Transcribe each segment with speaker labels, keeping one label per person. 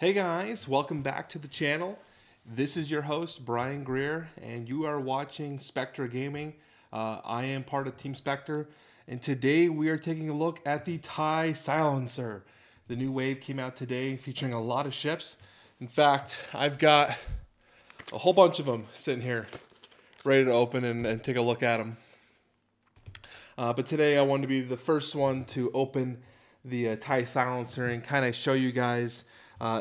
Speaker 1: Hey guys, welcome back to the channel. This is your host, Brian Greer, and you are watching Spectre Gaming. I am part of Team Spectre, and today we are taking a look at the Tie Silencer. The new wave came out today featuring a lot of ships. In fact, I've got a whole bunch of them sitting here ready to open and take a look at them. But today I wanted to be the first one to open the Tie Silencer and kind of show you guys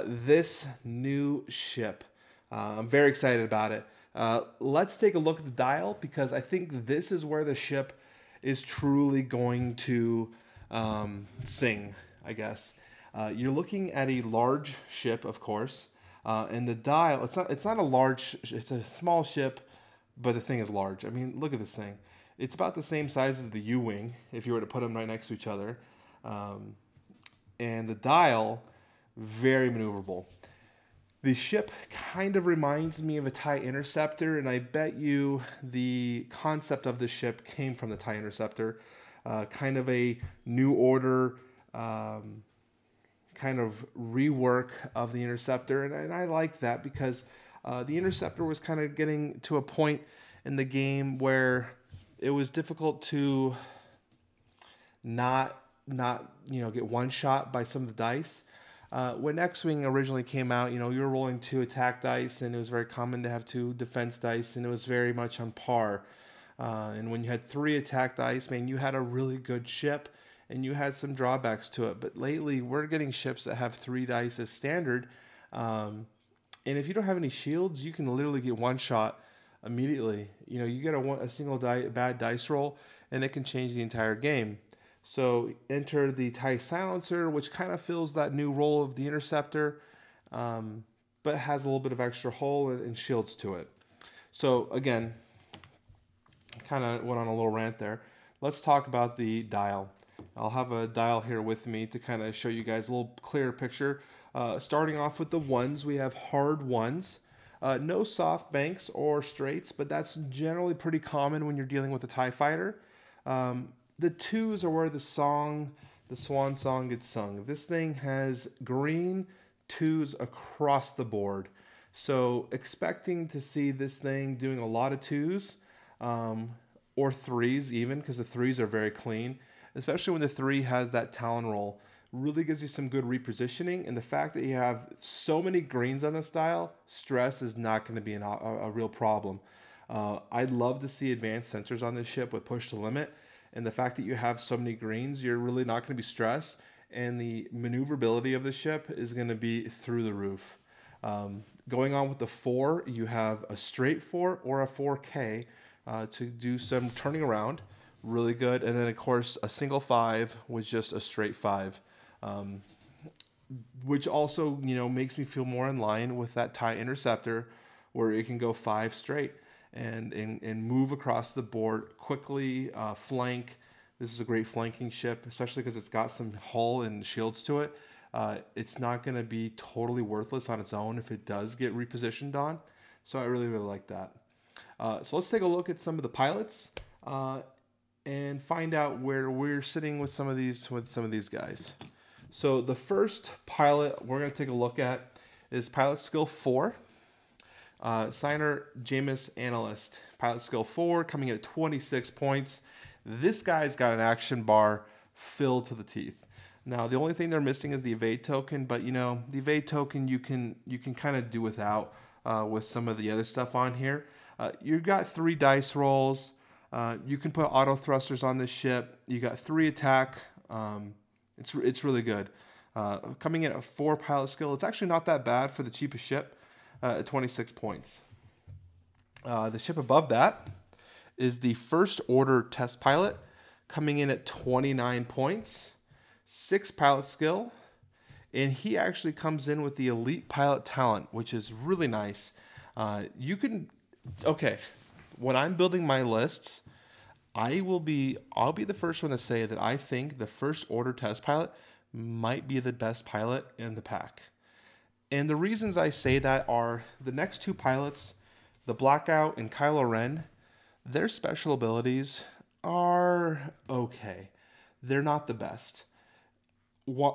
Speaker 1: this new ship. I'm very excited about it. Let's take a look at the dial because I think this is where the ship is truly going to sing, I guess. You're looking at a large ship, of course, and the dial, it's not a large, it's a small ship, but the thing is large. I mean, look at this thing. It's about the same size as the U-Wing if you were to put them right next to each other. And the dial, very maneuverable. The ship kind of reminds me of a Tie Interceptor, and I bet you the concept of the ship came from the Tie Interceptor. Kind of a New Order kind of rework of the Interceptor, and I like that because the Interceptor was kind of getting to a point in the game where it was difficult to not get one shot by some of the dice. When X-Wing originally came out, you were rolling 2 attack dice, and it was very common to have 2 defense dice, and it was very much on par. And when you had 3 attack dice, man, you had a really good ship, and you had some drawbacks to it. But lately, we're getting ships that have 3 dice as standard. And if you don't have any shields, you can literally get one shot immediately. You get a single bad dice roll, and it can change the entire game. So enter the Tie Silencer, which kind of fills that new role of the Interceptor, but has a little bit of extra hull and shields to it. So again, kind of went on a little rant there. Let's talk about the dial. I'll have a dial here with me to kind of show you guys a little clearer picture. Starting off with the ones, we have hard ones. No soft banks or straights, but that's generally pretty common when you're dealing with a TIE fighter. The 2s are where the swan song gets sung. This thing has green 2s across the board. So expecting to see this thing doing a lot of 2s or 3s even, because the 3s are very clean, especially when the 3 has that Talon roll. Really gives you some good repositioning, and the fact that you have so many greens on this dial, stress is not going to be a real problem. I'd love to see advanced sensors on this ship with push to limit, and the fact that you have so many greens, you're really not going to be stressed, and the maneuverability of the ship is going to be through the roof. Going on with the 4, you have a straight 4 or a 4K to do some turning around. Really good. And then, of course, a single 5 with just a straight 5. Which also, makes me feel more in line with that Tie Interceptor, where it can go 5 straight and move across the board quickly, flank. This is a great flanking ship, especially because it's got some hull and shields to it. It's not going to be totally worthless on its own if it does get repositioned on. So I really, really like that. So let's take a look at some of the pilots and find out where we're sitting with some of these guys. So the first pilot we're going to take a look at is Pilot Skill 4. Signer Jameis Analyst. Pilot Skill 4 coming in at 26 points. This guy's got an action bar filled to the teeth. Now the only thing they're missing is the evade token, but the evade token you can kind of do without with some of the other stuff on here. You've got 3 dice rolls. You can put auto thrusters on this ship. You got 3 attack. It's really good. Coming in at 4 pilot skill, it's actually not that bad for the cheapest ship at 26 points. The ship above that is the First Order Test Pilot, coming in at 29 points, 6 pilot skill, and he actually comes in with the Elite Pilot Talent, which is really nice. When I'm building my lists, I'll be the first one to say that I think the First Order Test Pilot might be the best pilot in the pack. And the reasons I say that are the next 2 pilots, the Blackout and Kylo Ren, their special abilities are okay. They're not the best.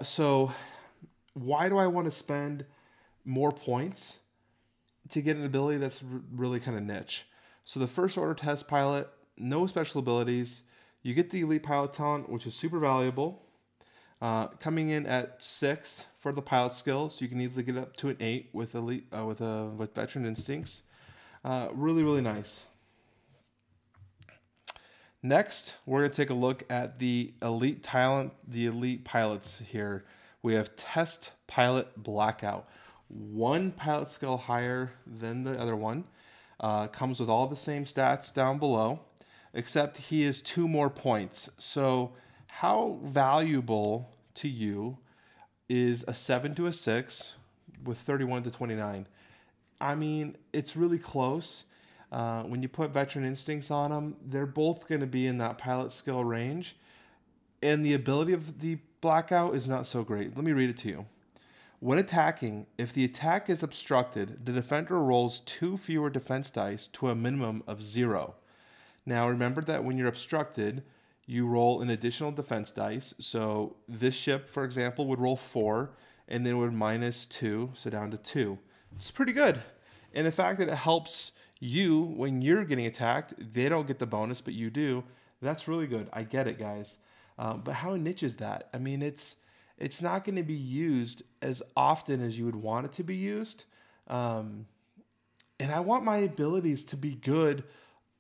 Speaker 1: So why do I want to spend more points to get an ability that's really kind of niche. So the first order test pilot, no special abilities. You get the elite pilot talent, which is super valuable. Coming in at 6 for the pilot skill, so you can easily get up to an 8 with elite with veteran instincts. Really, really nice. Next, we're going to take a look at the elite talent, the elite pilots here. We have Test Pilot Blackout. One pilot skill higher than the other one. Comes with all the same stats down below, except he is 2 more points. So how valuable to you is a 7 to a 6 with 31 to 29? I mean, it's really close. When you put veteran instincts on them, they're both going to be in that pilot skill range. And the ability of the blackout is not so great. Let me read it to you. When attacking, if the attack is obstructed, the defender rolls 2 fewer defense dice to a minimum of 0. Now remember that when you're obstructed, you roll an additional defense dice. So this ship, for example, would roll 4 and then would minus 2, so down to 2. It's pretty good. And the fact that it helps you when you're getting attacked, they don't get the bonus, but you do. That's really good. I get it, guys. But how niche is that? I mean, it's not going to be used as often as you would want it to be used. And I want my abilities to be good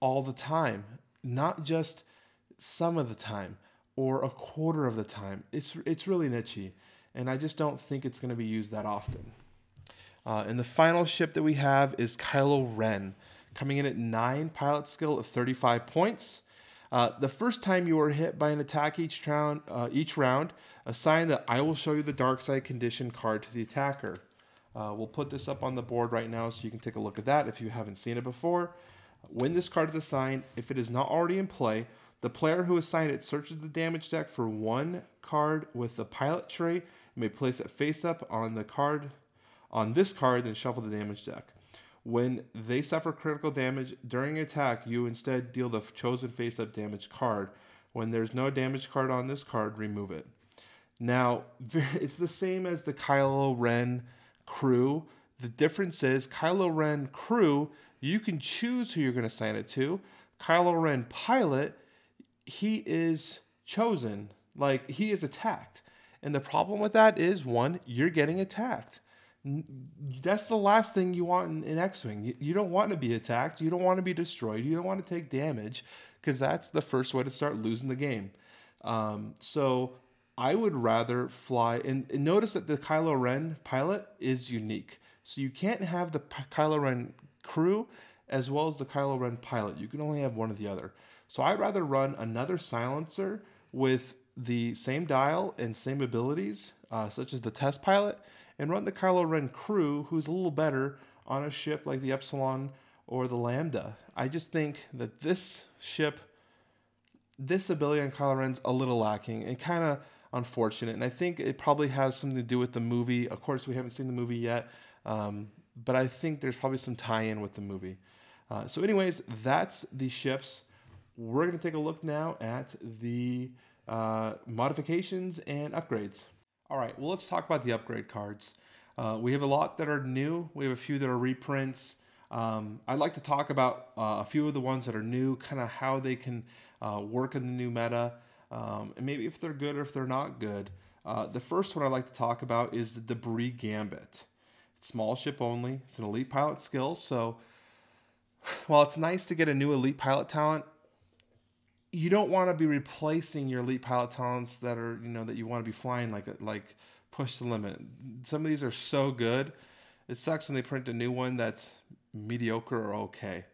Speaker 1: all the time, not just some of the time or a quarter of the time. It's really niche-y, and I just don't think it's going to be used that often. And the final ship that we have is Kylo Ren, coming in at 9 pilot skill at 35 points. The first time you are hit by an attack each round, assign the I will show you the dark side condition card to the attacker. We'll put this up on the board right now so you can take a look at that if you haven't seen it before. When this card is assigned, if it is not already in play, the player who assigned it searches the damage deck for 1 card with the pilot trait and may place it face up on this card, then shuffle the damage deck. When they suffer critical damage during attack, you instead deal the chosen face-up damage card. When there's no damage card on this card, remove it. Now, it's the same as the Kylo Ren crew. The difference is Kylo Ren crew, you can choose who you're going to assign it to. Kylo Ren pilot, he is chosen. Like, he is attacked. And the problem with that is, 1, you're getting attacked. That's the last thing you want in X-Wing. You don't want to be attacked. You don't want to be destroyed. You don't want to take damage, because that's the first way to start losing the game. So I would rather fly. And notice that the Kylo Ren pilot is unique. So you can't have the Kylo Ren crew as well as the Kylo Ren pilot. You can only have one or the other. So I'd rather run another silencer with the same dial and same abilities, such as the test pilot, and run the Kylo Ren crew, who's a little better on a ship like the Epsilon or the Lambda. I just think that this ship, this ability on Kylo Ren's a little lacking and kind of unfortunate. And I think it probably has something to do with the movie. Of course, we haven't seen the movie yet, but I think there's probably some tie-in with the movie. So anyways, that's the ships. We're going to take a look now at the modifications and upgrades. All right, well, let's talk about the upgrade cards. We have a lot that are new. We have a few that are reprints. I'd like to talk about a few of the ones that are new, kind of how they can work in the new meta, and maybe if they're good or if they're not good. The first one I'd like to talk about is the Debris Gambit. It's small ship only. It's an elite pilot skill. So while it's nice to get a new elite pilot talent, you don't want to be replacing your elite pilot talents that are, that you want to be flying like push the limit. Some of these are so good. It sucks when they print a new one that's mediocre or okay.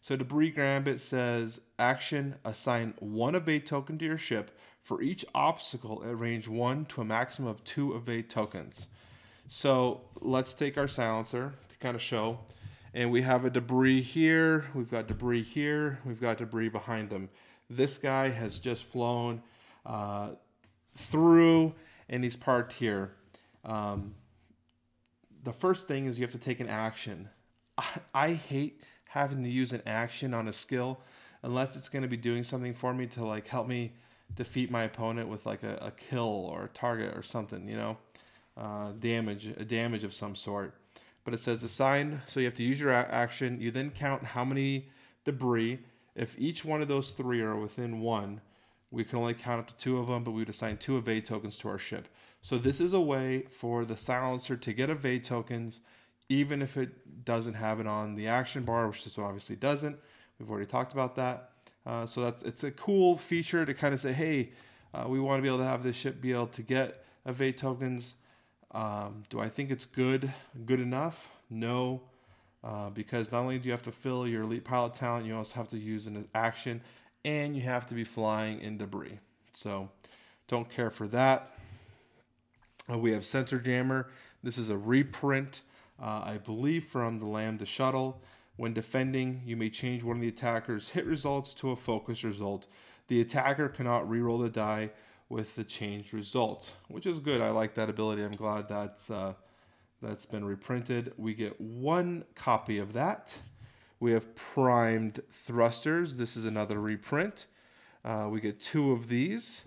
Speaker 1: So Debris Gambit says, action, assign 1 evade token to your ship for each obstacle at range 1 to a maximum of 2 evade tokens. So let's take our silencer to kind of show. And we have a debris here. We've got debris here. We've got debris behind them. This guy has just flown through, and he's parked here. The first thing is you have to take an action. I hate having to use an action on a skill unless it's going to be doing something for me to help me defeat my opponent with a kill or a target or something, damage of some sort. But it says assign, so you have to use your action. You then count how many debris. If each one of those 3 are within 1, we can only count up to 2 of them, but we would assign 2 evade tokens to our ship. So this is a way for the silencer to get evade tokens, even if it doesn't have it on the action bar, which this one obviously doesn't. We've already talked about that. So it's a cool feature to kind of say, hey, we want to be able to have this ship be able to get evade tokens. Do I think it's good enough? No, because not only do you have to fill your elite pilot talent, you also have to use an action, and you have to be flying in debris. So don't care for that. We have Sensor Jammer. This is a reprint, I believe, from the Lambda shuttle. When defending, you may change one of the attacker's hit results to a focus result. The attacker cannot reroll the die with the changed result, which is good. I like that ability. I'm glad that's been reprinted. We get 1 copy of that. We have primed thrusters. This is another reprint. We get 2 of these.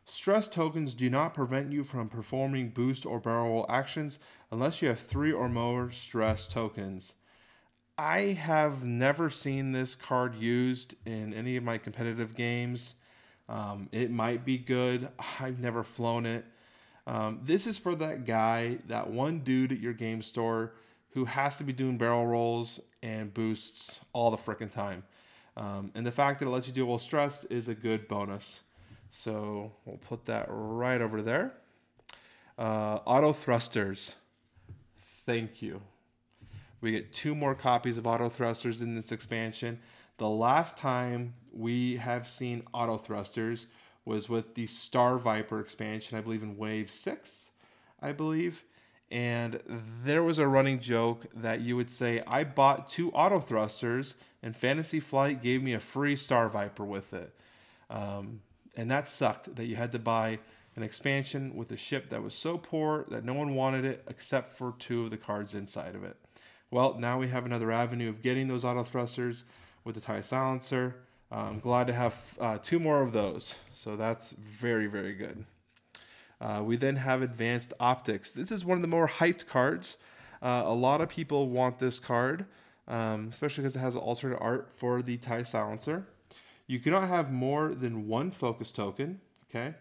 Speaker 1: Stress tokens do not prevent you from performing boost or barrel roll actions unless you have 3 or more stress tokens. I have never seen this card used in any of my competitive games. It might be good. I've never flown it. This is for that guy, that one dude at your game store who has to be doing barrel rolls and boosts all the frickin' time. And the fact that it lets you do it while stressed is a good bonus. So we'll put that right over there. Auto thrusters. Thank you. We get 2 more copies of auto thrusters in this expansion. The last time we have seen auto thrusters was with the Star Viper expansion, I believe in Wave 6, I believe. And there was a running joke that you would say, I bought 2 auto thrusters and Fantasy Flight gave me a free Star Viper with it. And that sucked, that you had to buy an expansion with a ship that was so poor that no one wanted it except for 2 of the cards inside of it. Well, now we have another avenue of getting those auto thrusters with the TIE Silencer. I'm glad to have 2 more of those. So that's very, very good. We then have Advanced Optics. This is one of the more hyped cards. A lot of people want this card, especially because it has alternate art for the TIE Silencer. You cannot have more than 1 focus token. Okay,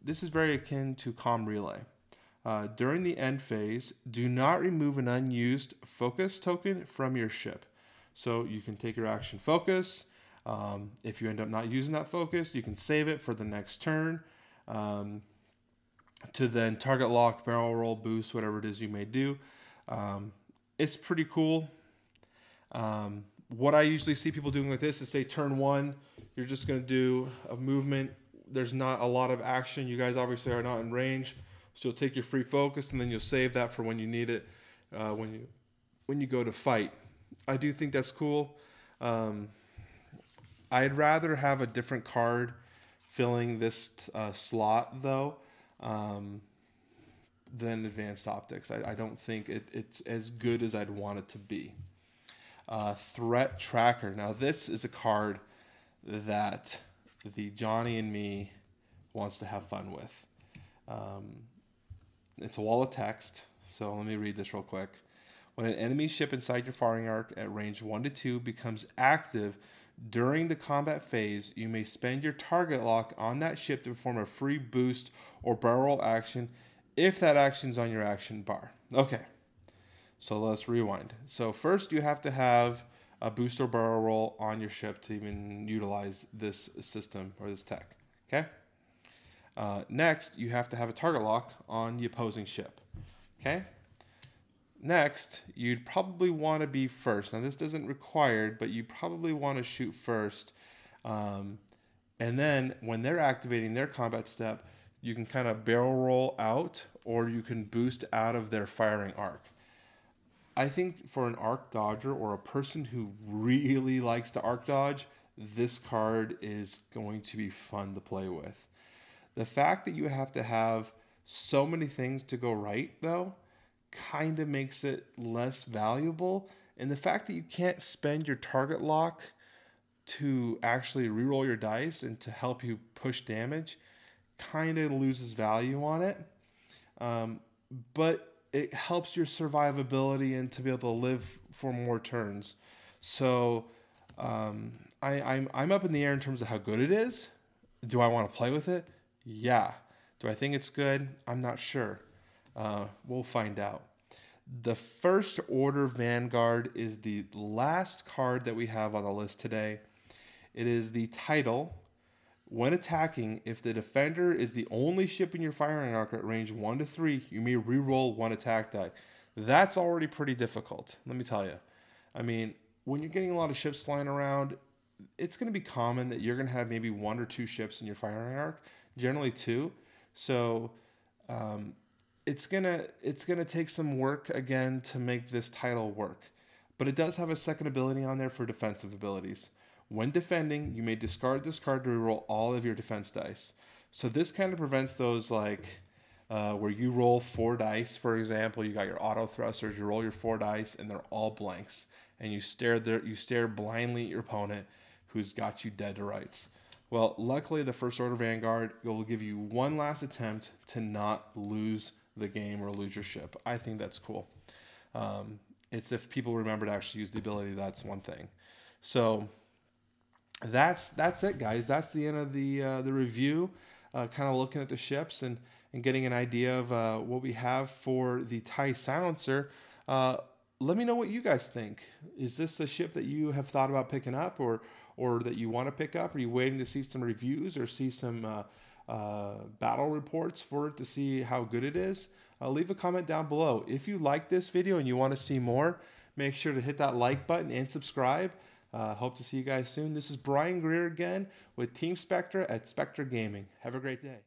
Speaker 1: this is very akin to Comm Relay. During the end phase, do not remove an unused focus token from your ship. So you can take your action focus. If you end up not using that focus, you can save it for the next turn to then target lock, barrel roll, boost, whatever it is you may do. It's pretty cool. What I usually see people doing with this is, say turn 1, you're just going to do a movement. There's not a lot of action. You guys obviously are not in range. So you'll take your free focus and then you'll save that for when you need it, when you go to fight. I do think that's cool. I'd rather have a different card filling this slot though than Advanced Optics. I don't think it's as good as I'd want it to be. Threat Tracker. Now this is a card that the Johnny and me wants to have fun with. It's a wall of text, so let me read this real quick. When an enemy ship inside your firing arc at range 1 to 2 becomes active during the combat phase, you may spend your target lock on that ship to perform a free boost or barrel roll action if that action's on your action bar. Okay, so let's rewind. So first you have to have a boost or barrel roll on your ship to even utilize this system or this tech, okay? Next, you have to have a target lock on the opposing ship. Okay. Next, you'd probably want to be first. Now, this isn't required, but you probably want to shoot first. And then when they're activating their combat step, you can kind of barrel roll out or you can boost out of their firing arc. I think for an arc dodger or a person who really likes to arc dodge, this card is going to be fun to play with. The fact that you have to have so many things to go right, though, kind of makes it less valuable. And the fact that you can't spend your target lock to actually reroll your dice and to help you push damage kind of loses value on it. but it helps your survivability and to be able to live for more turns. So I'm up in the air in terms of how good it is. Do I want to play with it? Yeah. Do I think it's good? I'm not sure. We'll find out. The First Order Vanguard is the last card that we have on the list today. It is the title. When attacking, if the defender is the only ship in your firing arc at range 1 to 3, you may reroll 1 attack die. That's already pretty difficult, let me tell you. I mean, when you're getting a lot of ships flying around, it's going to be common that you're going to have maybe 1 or 2 ships in your firing arc, generally 2. So it's gonna take some work again to make this title work. But it does have a second ability on there for defensive abilities. When defending, you may discard this card to reroll all of your defense dice. So this kind of prevents those like where you roll 4 dice, for example, you got your auto thrusters, you roll your 4 dice, and they're all blanks, and you stare blindly at your opponent, who's got you dead to rights. Well, luckily, the First Order Vanguard will give you one last attempt to not lose the game or lose your ship. I think that's cool. It's if people remember to actually use the ability, that's one thing. So that's it, guys. That's the end of the review. Kind of looking at the ships and getting an idea of what we have for the TIE Silencer. Let me know what you guys think. Is this a ship that you have thought about picking up, or that you want to pick up? Are you waiting to see some reviews or see some battle reports for it to see how good it is? Leave a comment down below. If you like this video and you want to see more, make sure to hit that like button and subscribe. Hope to see you guys soon. This is Brian Greer again with Team Spectra at Spectra Gaming. Have a great day.